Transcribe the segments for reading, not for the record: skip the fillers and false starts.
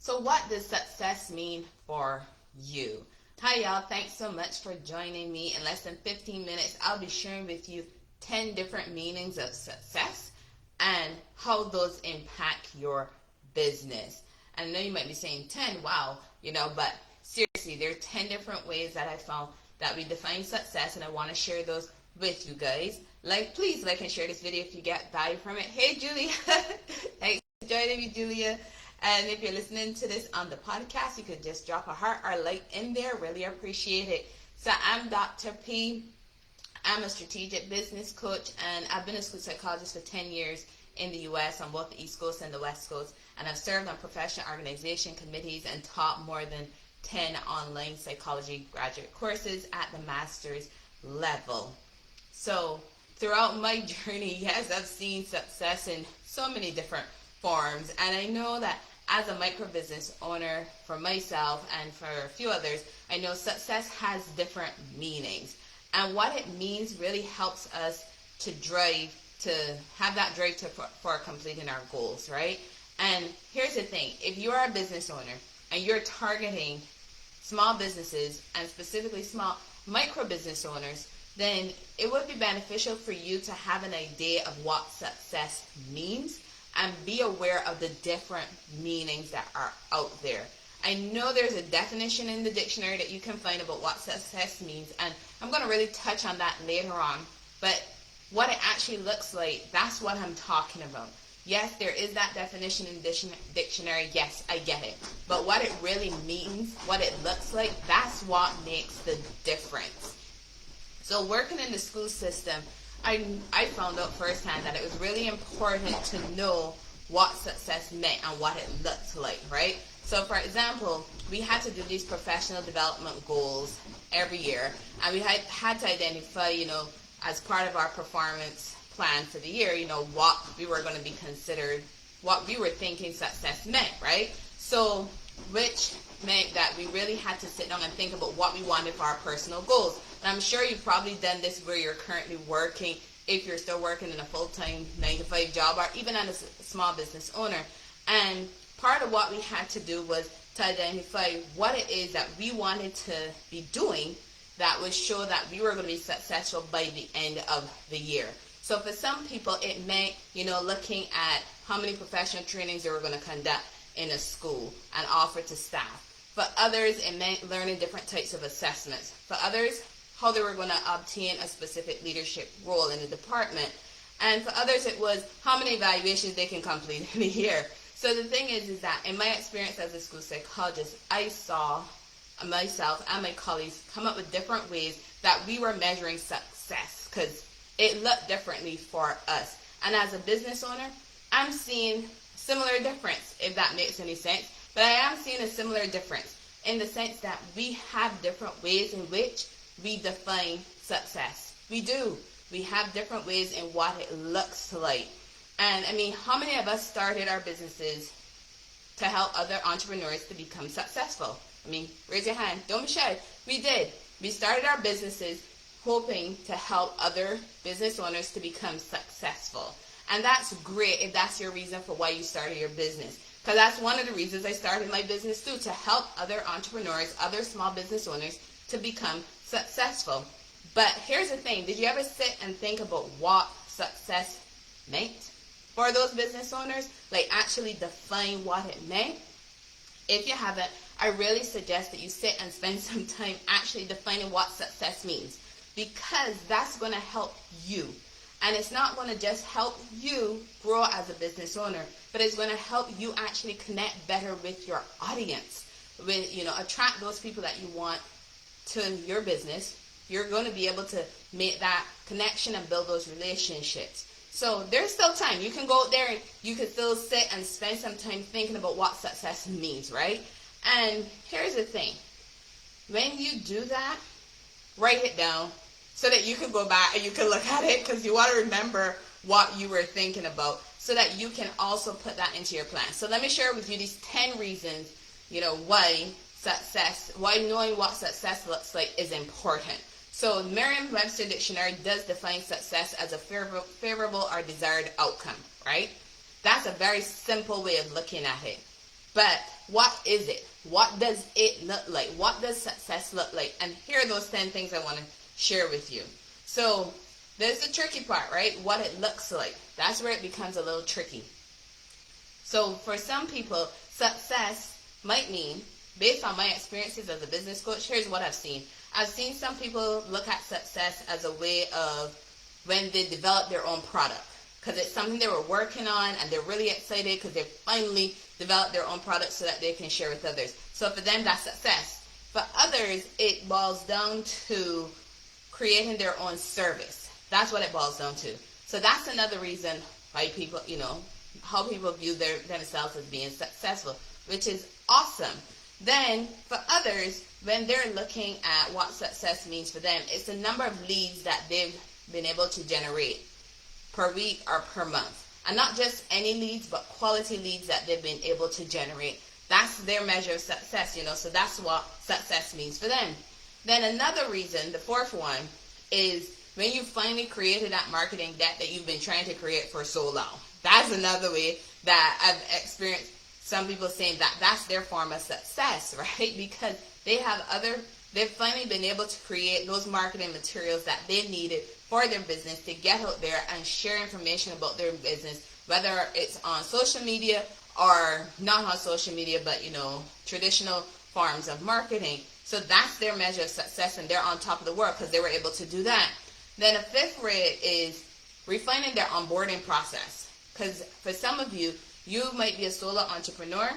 So what does success mean for you? Hi y'all, thanks so much for joining me. In less than 15 minutes, I'll be sharing with you 10 different meanings of success and how those impact your business. And I know you might be saying 10, wow, but seriously, there are 10 different ways that I found that we define success, and I want to share those with you guys. Please like and share this video if you get value from it. Hey, Julia. Thanks for joining me, Julia. And if you're listening to this on the podcast, you could just drop a heart or like in there. Really appreciate it. So I'm Dr. P. I'm a strategic business coach, and I've been a school psychologist for 10 years in the U.S. on both the East Coast and the West Coast. And I've served on professional organization committees and taught more than 10 online psychology graduate courses at the master's level. So throughout my journey, yes, I've seen success in so many different forms. And I know that as a micro business owner for myself and for a few others, I know success has different meanings. And what it means really helps us to have that drive for completing our goals, right? And here's the thing. If you are a business owner and you're targeting small businesses and specifically small micro business owners, then it would be beneficial for you to have an idea of what success means and be aware of the different meanings that are out there. I know there's a definition in the dictionary that you can find about what success means, and I'm going to really touch on that later on. But what it actually looks like, that's what I'm talking about. Yes, there is that definition in dictionary. Yes, I get it. But what it really means, what it looks like, that's what makes the difference. So working in the school system, I found out firsthand that it was really important to know what success meant and what it looked like, right? So for example, we had to do these professional development goals every year, and we had to identify, as part of our performance plan for the year, what we were going to be considered, what we were thinking success meant, right? So, which meant that we really had to sit down and think about what we wanted for our personal goals. And I'm sure you've probably done this where you're currently working, if you're still working in a full-time 9-to-5 job, or even as a small business owner. And part of what we had to do was to identify what it is that we wanted to be doing that would show that we were going to be successful by the end of the year. So for some people, it meant, looking at how many professional trainings they were going to conduct in a school and offer to staff. For others, it meant learning different types of assessments. For others, how they were going to obtain a specific leadership role in the department. And for others, it was how many evaluations they can complete in a year. So the thing is that in my experience as a school psychologist, I saw myself and my colleagues come up with different ways that we were measuring success, because it looked differently for us. And as a business owner, I'm seeing similar difference, if that makes any sense. But I am seeing a similar difference in the sense that we have different ways in which we define success. We do. We have different ways in what it looks like. And how many of us started our businesses to help other entrepreneurs to become successful? Raise your hand. Don't be shy. We did. We started our businesses hoping to help other business owners to become successful. And that's great if that's your reason for why you started your business. Because that's one of the reasons I started my business too, to help other entrepreneurs, other small business owners to become successful. But here's the thing. Did you ever sit and think about what success meant for those business owners? Actually define what it meant? If you haven't, I really suggest that you sit and spend some time actually defining what success means, because that's going to help you. And it's not going to just help you grow as a business owner, but it's going to help you actually connect better with your audience, attract those people that you want to your business. You're going to be able to make that connection and build those relationships. So there's still time. You can go out there and you can still sit and spend some time thinking about what success means, right? And here's the thing. When you do that, write it down so that you can go back and you can look at it, because you want to remember what you were thinking about so that you can also put that into your plan. So let me share with you these 10 reasons, why knowing what success looks like is important. So Merriam-Webster Dictionary does define success as a favorable or desired outcome, right? That's a very simple way of looking at it. But what is it? What does it look like? What does success look like? And here are those 10 things I want to share with you. So there's the tricky part, right? What it looks like. That's where it becomes a little tricky. So for some people, success might mean, based on my experiences as a business coach, here's what I've seen. I've seen some people look at success as a way of when they develop their own product, because it's something they were working on and they're really excited because they finally developed their own product so that they can share with others. So for them, that's success. For others, it boils down to creating their own service. That's what it boils down to. So that's another reason why people, how people view themselves as being successful, which is awesome. Then for others, when they're looking at what success means for them, it's the number of leads that they've been able to generate per week or per month. And not just any leads, but quality leads that they've been able to generate. That's their measure of success, so that's what success means for them. Then another reason, the fourth one, is when you finally created that marketing deck that you've been trying to create for so long. That's another way that I've experienced some people saying that that's their form of success, right? Because they've finally been able to create those marketing materials that they needed for their business to get out there and share information about their business, whether it's on social media or not on social media, but traditional forms of marketing. So that's their measure of success, and they're on top of the world because they were able to do that. Then a fifth way is refining their onboarding process. Because for some of you, you might be a solo entrepreneur,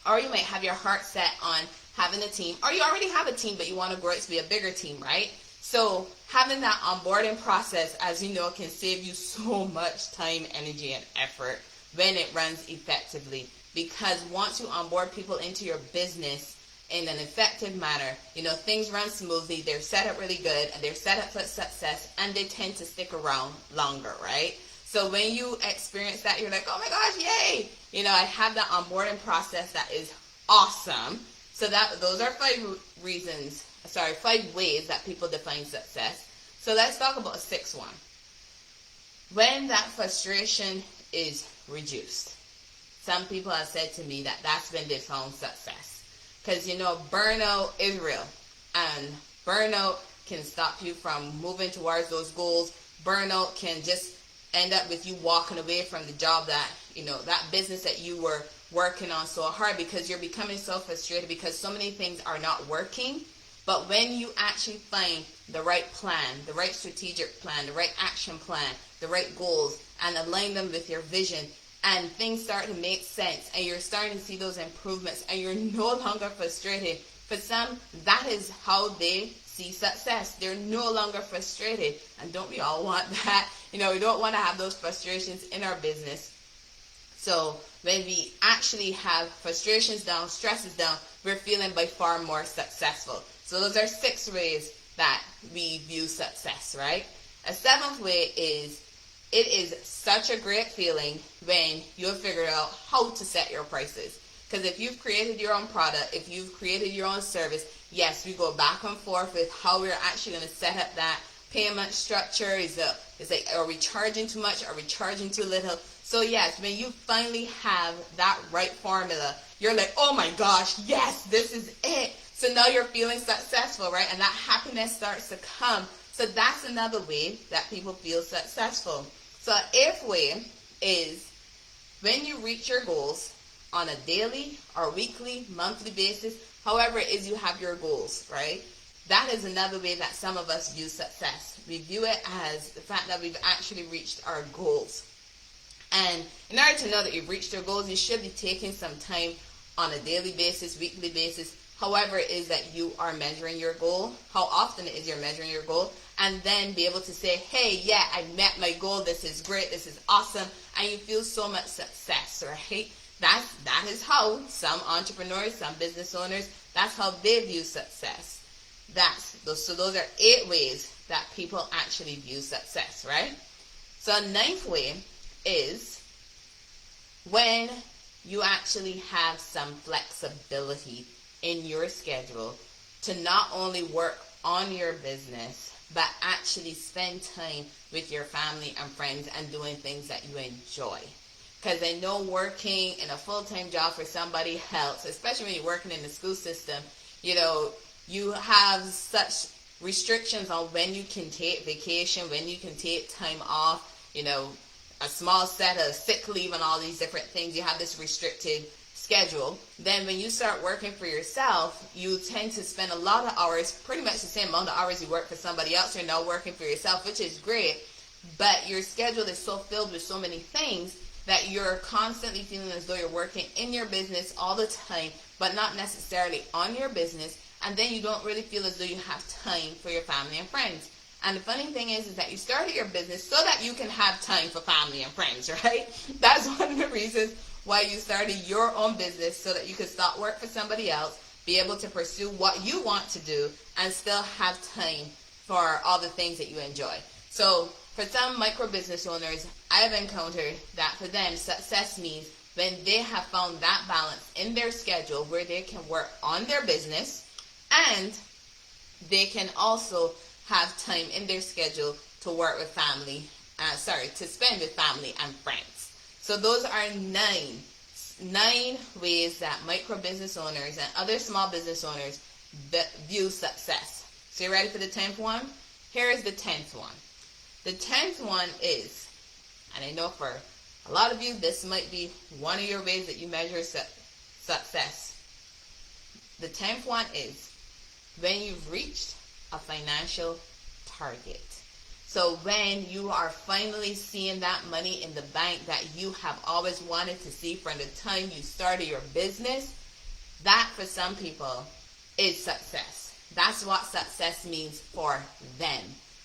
or you might have your heart set on having a team, or you already have a team, but you want to grow it to be a bigger team, right? So having that onboarding process, as you know, can save you so much time, energy, and effort when it runs effectively. Because once you onboard people into your business in an effective manner, things run smoothly, they're set up really good, and they're set up for success, and they tend to stick around longer, right? So when you experience that, you're like, oh my gosh, yay! I have that onboarding process that is awesome. So those are 5 ways that people define success. So let's talk about a 6th one. When that frustration is reduced. Some people have said to me that that's when they found success. Because, burnout is real. And burnout can stop you from moving towards those goals. Burnout can just end up with you walking away from the job that, that business that you were working on so hard, because you're becoming so frustrated because so many things are not working. But when you actually find the right plan, the right strategic plan, the right action plan, the right goals, and align them with your vision, and things start to make sense, and you're starting to see those improvements, and you're no longer frustrated. For some, that is how they see success. They're no longer frustrated. And don't we all want that? We don't want to have those frustrations in our business. So when we actually have frustrations down, stresses down, we're feeling by far more successful. So those are 6 ways that we view success, right? A 7th way is, it is such a great feeling when you've figured out how to set your prices. Because if you've created your own product, if you've created your own service, yes, we go back and forth with how we're actually going to set up that payment structure. It's like, are we charging too much? Are we charging too little? So yes, when you finally have that right formula, you're like, oh my gosh, yes, this is it. So now you're feeling successful, right? And that happiness starts to come. So that's another way that people feel successful. So an 8th way is when you reach your goals on a daily or weekly, monthly basis, however it is you have your goals, right? That is another way that some of us view success. We view it as the fact that we've actually reached our goals. And in order to know that you've reached your goals, you should be taking some time on a daily basis, weekly basis, however it is that you are measuring your goal, how often it is you're measuring your goal, and then be able to say, hey, yeah, I met my goal, this is great, this is awesome, and you feel so much success, right? That is how some entrepreneurs, some business owners, that's how they view success. So those are 8 ways that people actually view success, right? So a 9th way is when you actually have some flexibility in your schedule to not only work on your business, but actually spend time with your family and friends and doing things that you enjoy. Because I know working in a full-time job for somebody else, especially when you're working in the school system, you have such restrictions on when you can take vacation, when you can take time off, a small set of sick leave and all these different things. You have this restricted schedule. Then when you start working for yourself, you tend to spend a lot of hours, pretty much the same amount of hours you work for somebody else. You're now working for yourself, which is great, but your schedule is so filled with so many things that you're constantly feeling as though you're working in your business all the time, but not necessarily on your business. And then you don't really feel as though you have time for your family and friends. And the funny thing is that you started your business so that you can have time for family and friends, right? That's one of the reasons why you started your own business, so that you could stop work for somebody else, be able to pursue what you want to do, and still have time for all the things that you enjoy. So for some micro business owners, I have encountered that for them, success means when they have found that balance in their schedule where they can work on their business and they can also have time in their schedule to work with family, to spend with family and friends. So those are nine ways that micro business owners and other small business owners view success. So you ready for the 10th one? Here is the 10th one. The 10th one is, and I know for a lot of you, this might be one of your ways that you measure success. The 10th one is when you've reached a financial target. So when you are finally seeing that money in the bank that you have always wanted to see from the time you started your business, that for some people is success. That's what success means for them,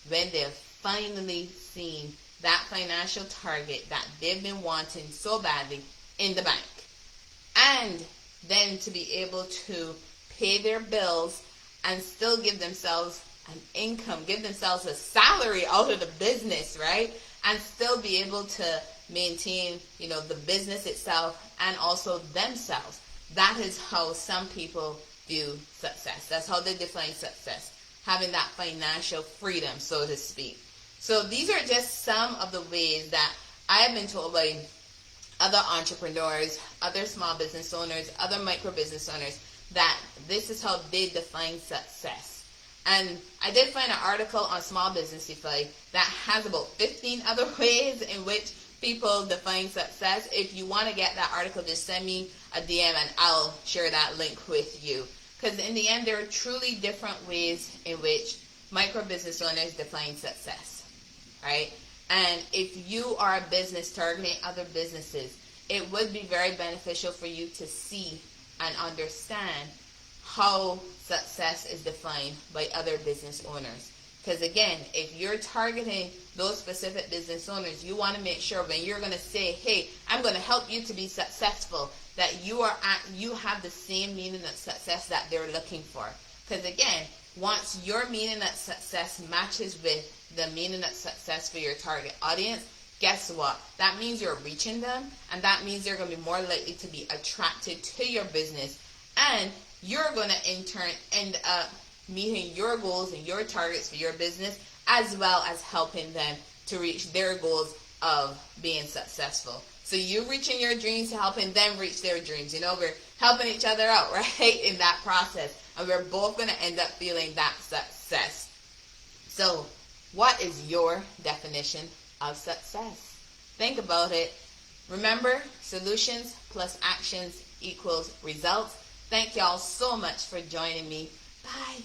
when they've finally seen that financial target that they've been wanting so badly in the bank. And then to be able to pay their bills and still give themselves an income, give themselves a salary out of the business, right? And still be able to maintain, the business itself and also themselves. That is how some people view success. That's how they define success, having that financial freedom, so to speak. So these are just some of the ways that I have been told by other entrepreneurs, other small business owners, other micro business owners, that this is how they define success. And I did find an article on Small Businessify that has about 15 other ways in which people define success. If you want to get that article, just send me a DM and I'll share that link with you. Because in the end, there are truly different ways in which micro business owners define success, right? And if you are a business targeting other businesses, it would be very beneficial for you to see and understand how success is defined by other business owners. Because again, if you're targeting those specific business owners, you want to make sure when you're going to say, hey, I'm going to help you to be successful, that you have the same meaning of success that they're looking for. Because again, once your meaning of success matches with the meaning of success for your target audience, guess what? That means you're reaching them, and that means they're going to be more likely to be attracted to your business, and you're going to in turn end up meeting your goals and your targets for your business, as well as helping them to reach their goals of being successful. So you reaching your dreams, helping them reach their dreams. We're helping each other out, right, in that process. And we're both going to end up feeling that success. So what is your definition of success? Think about it. Remember, solutions plus actions equals results. Thank y'all so much for joining me. Bye.